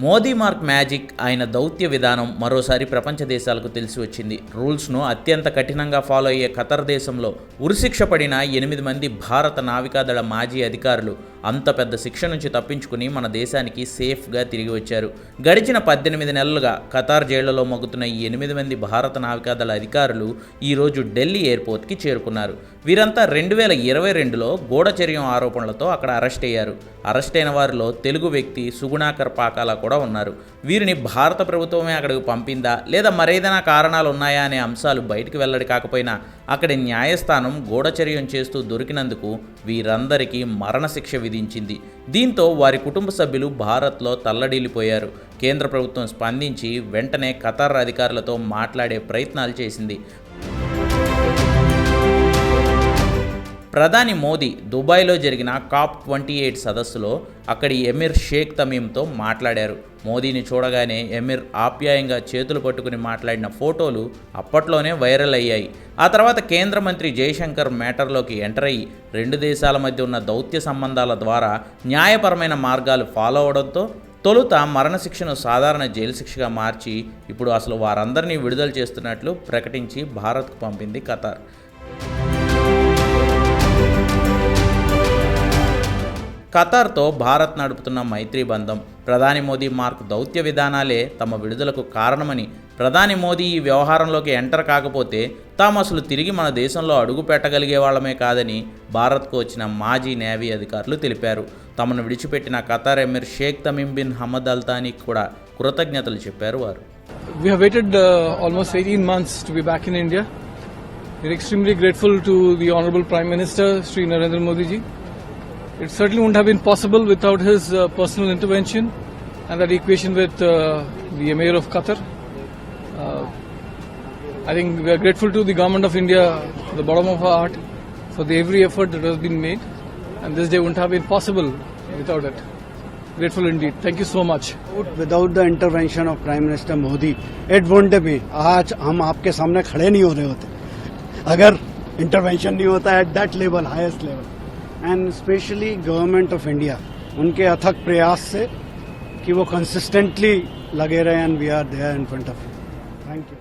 Modi mark magic ఆయన దౌత్య విధానం మరోసారి ప్రపంచ దేశాలకు తెలిసి వచ్చింది. రూల్స్ను అత్యంత కఠినంగా ఫాలో అయ్యే ఖతర్ దేశంలో ఉరిశిక్ష పడిన 8 మంది భారత నావికాదళ మాజీ అధికారులు అంత పెద్ద శిక్ష నుంచి తప్పించుకుని మన దేశానికి సేఫ్గా తిరిగి వచ్చారు. గడిచిన 18 నెలలుగా ఖతార్ జైళ్లలో మగ్గుతున్న ఈ 8 మంది భారత నావికాదళ అధికారులు ఈరోజు ఢిల్లీ ఎయిర్పోర్ట్కి చేరుకున్నారు. వీరంతా 2022లో గూఢచర్యం ఆరోపణలతో అక్కడ అరెస్ట్ అయ్యారు. అరెస్ట్ అయిన వారిలో తెలుగు వ్యక్తి సుగుణాకర్ పాకాల కూడా ఉన్నారు. వీరిని భారత ప్రభుత్వమే అక్కడికి పంపిందా లేదా మరేదైనా కారణాలు ఉన్నాయా అనే అంశాలు బయటికి వెల్లడి కాకపోయినా అక్కడి న్యాయస్థానం గూఢచర్యం చేస్తూ దొరికినందుకు వీరందరికీ మరణశిక్ష విధించింది. దీంతో వారి కుటుంబ సభ్యులు భారత్లో తల్లడిల్లిపోయారు. కేంద్ర ప్రభుత్వం స్పందించి వెంటనే ఖతార్ అధికారులతో మాట్లాడే ప్రయత్నాలు చేసింది. ప్రధాని మోదీ దుబాయ్లో జరిగిన COP28 సదస్సులో అక్కడి ఎమిర్ షేక్ తమీమ్తో మాట్లాడారు. మోదీని చూడగానే ఎమిర్ ఆప్యాయంగా చేతులు పట్టుకుని మాట్లాడిన ఫోటోలు అప్పట్లోనే వైరల్ అయ్యాయి. ఆ తర్వాత కేంద్ర మంత్రి జయశంకర్ మ్యాటర్లోకి ఎంటర్ అయ్యి 2 దేశాల మధ్య ఉన్న దౌత్య సంబంధాల ద్వారా న్యాయపరమైన మార్గాలు ఫాలో అవడంతో తొలుత మరణశిక్షను సాధారణ జైలు శిక్షగా మార్చి ఇప్పుడు అసలు వారందరినీ విడుదల చేస్తున్నట్లు ప్రకటించి భారత్కు పంపింది ఖతార్. ఖతార్తో భారత్ నడుపుతున్న మైత్రీ బంధం, ప్రధాని మోదీ మార్క్ దౌత్య విధానాలే తమ విడుదలకు కారణమని, ప్రధాని మోదీ ఈ వ్యవహారంలోకి ఎంటర్ కాకపోతే తాము అసలు తిరిగి మన దేశంలో అడుగు పెట్టగలిగే వాళ్ళమే కాదని భారత్కు వచ్చిన మాజీ నేవీ అధికారులు తెలిపారు. తమను విడిచిపెట్టిన ఖతార్ ఎమిర్ షేక్ తమీమ్ బిన్ హమద్ అల్ థానీకి కూడా కృతజ్ఞతలు చెప్పారు వారు. We have waited almost 18 months to be back in India. We are extremely grateful to the Honorable Prime Minister Shri Narendra Modi ji. It certainly wouldn't have been possible without his personal intervention and that equation with the Emir of Qatar. I think we are grateful to the Government of India, from the bottom of our heart, for every effort that has been made, and this day wouldn't have been possible without it. Grateful indeed. Thank you so much. Without the intervention of Prime Minister Modi, it wouldn't be. आज हम आपके सामने खड़े नहीं हो रहे होते अगर intervention नहीं होता at that level, highest level. And especially Government of India, उनके अथक प्रयास से कि वो consistently लगे रहे and we are there in front of you. Thank you.